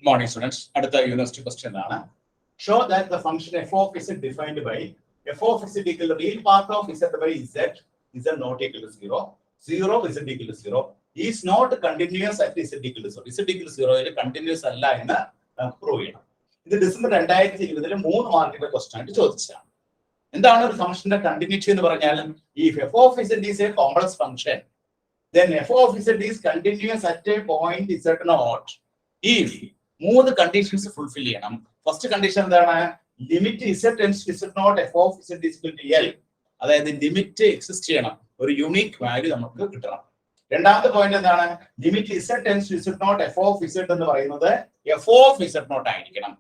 Good morning, students. Adutha university question aanu. Show that the function f of z defined by f of z equal to real part of z by z is not equal to 0. 0 z equal to 0 is not continuous at z equal to 0. z equal to 0 is continuous alla enna prove cheyyanam. This December 2020 il 3 മാർക്കിന്റെ question ആയിട്ട് ചോദിച്ചതാണ്. എന്താണ് ഒരു ഫംഗ്ഷന്റെ continuity എന്ന് പറഞ്ഞാൽ if f of z is a complex function then f of z is continuous at a point z naught if മൂന്ന് conditions fulfil ചെയ്യണം. ഫസ്റ്റ് കണ്ടീഷൻ എന്താണ്? Limit z tends to z naught f of z is equal to L. അതായത് limit exist ചെയ്യണം, ഒരു unique value നമുക്ക് കിട്ടണം. രണ്ടാമത്തെ point എന്താണ്? Limit z tends to z naught f of z എന്ന് പറയുന്നത് f of z naught ആയിരിക്കണം.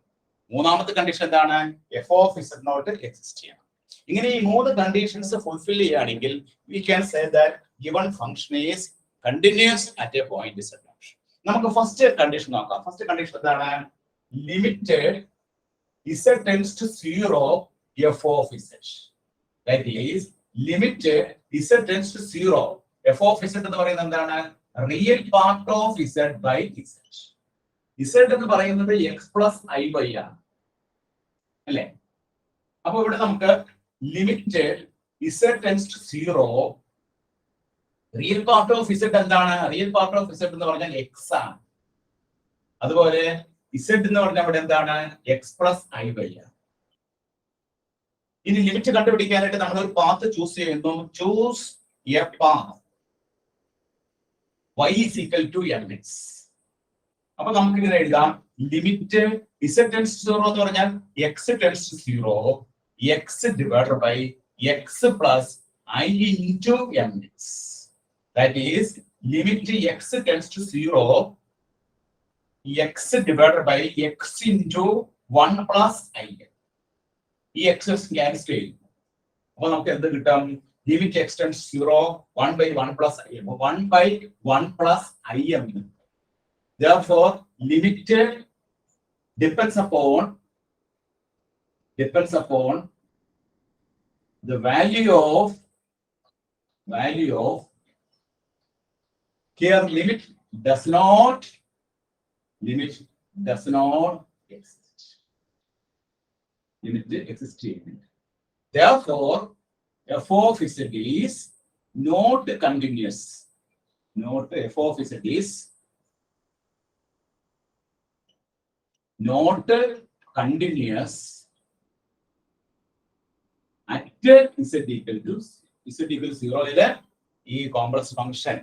മൂന്നാമത്തെ കണ്ടീഷൻ എന്താണ്? f of z naught exist ചെയ്യണം. ഇങ്ങനെ ഈ മൂന്ന് കണ്ടീഷൻസ് ഫുൾഫിൽ ചെയ്യുകയാണെങ്കിൽ we can say that given function is continuous at a point z naught. നമുക്ക് ഫസ്റ്റ് കണ്ടീഷൻ നോക്കാം. ഫസ്റ്റ് കണ്ടീഷൻ എന്താണ്? Limited z tends to 0 f of z. That is limited z tends to 0 f of z എന്ന് പറയുന്നത് എന്താണ്? Real part of z by z. z എന്ന് പറയുന്നത് x plus i by ആണ് അല്ലേ? അപ്പൊ ഇവിടെ നമുക്ക് limited z tends to 0 real part of z എന്താണ്? റിയൽ പാർട്ട് ഓഫ് z എന്ന് പറഞ്ഞാൽ x ആണ്. അതുപോലെ z എന്ന് പറഞ്ഞാൽ ഇവിടെ എന്താണ്? x plus i by ആണ്. ഇനി ലിമിറ്റ് കണ്ടുപിടിക്കാനായിട്ട് നമ്മൾ ഒരു പാത്ത് ചൂസ് ചെയ്യുന്നു. Choose A path y is equal to mx. അപ്പൊ നമുക്ക് ഇങ്ങനെ എഴുതാം. ലിമിറ്റ് z ടെൻഡ്സ് ടു 0 എന്ന് പറഞ്ഞാൽ x tends to 0 x divided by x plus i into mx. That is limit x tends to 0 x divided by x into 1 plus i. ഈ x cancel ചെയ്യും. അപ്പോൾ നമുക്ക് എന്ത് കിട്ടും? Limit x tends to 0 1 by 1 plus i. 1 by 1 plus i m. Therefore limit depends upon the value of here limit does not exist. Limit exists. Therefore f of z is not continuous. F of z is not continuous at z equal to 0 ile ഈ complex function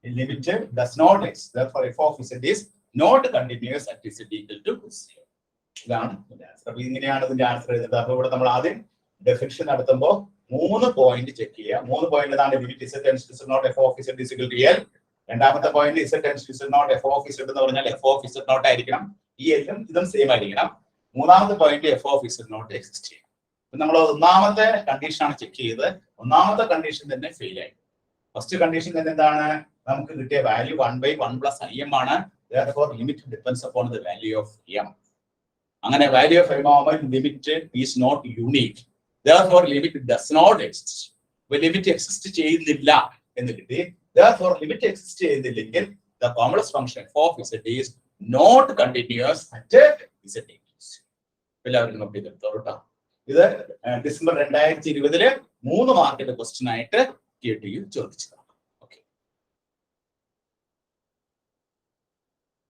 limit does not exist. Therefore f of z is not continuous at z equal to 0. ഇതാണ് answer. അപ്പോൾ ഇങ്ങനെയാണ് ഇതിന്റെ answer എഴുതുന്നത്. അപ്പോൾ ഇവിടെ നമ്മൾ ആദ്യം ഡെഫിനിഷൻ നടത്തുമ്പോൾ 3 പോയിന്റ് ചെക്ക് ചെയ്യുക. 3 പോയിന്റ് ആണ് limit z tends to z naught f of z is equal to L. രണ്ടാമത്തെ point z tends to z naught f of z എന്ന് പറഞ്ഞാൽ f of z naught ആയിരിക്കണം. ഈ എല്ലാം ഇതും സെയിം ആയിരിക്കണം. മൂന്നാമത്തെ point f of z naught exist ചെയ്യും. അപ്പോൾ നമ്മൾ ഒന്നാമത്തെ കണ്ടീഷൻ ആണ് ചെക്ക് ചെയ്തത്. ഒന്നാമത്തെ കണ്ടീഷൻ തന്നെ ഫെയിൽ ആയി. ഫസ്റ്റ് കണ്ടീഷൻ തന്നെ എന്താണ്? നമുക്ക് കിട്ടിയ വാല്യൂ 1 by 1 plus im ആണ്. Therefore limit depends upon the value of m. അങ്ങനെ വാല്യൂ ഓഫ് m ആവുമ്പോൾ limit is not unique. Therefore limit does not exist. അപ്പോൾ ലിമിറ്റ് എക്സിസ്റ്റ് ചെയ്യുന്നില്ല എന്ന് കിട്ടി. Therefore limit എക്സിസ്റ്റ് ചെയ്യുന്നില്ലെങ്കിൽ the complex function f of z is not continuous at z equals. എല്ലാവരും not ചെയ്തെടുത്തോ കേട്ടോ. ഇത് ഡിസംബർ 2020 3 മാർക്കിന്റെ ക്വസ്റ്റ്യൻ ആയിട്ട് QT ചോദിച്ചതാണ്.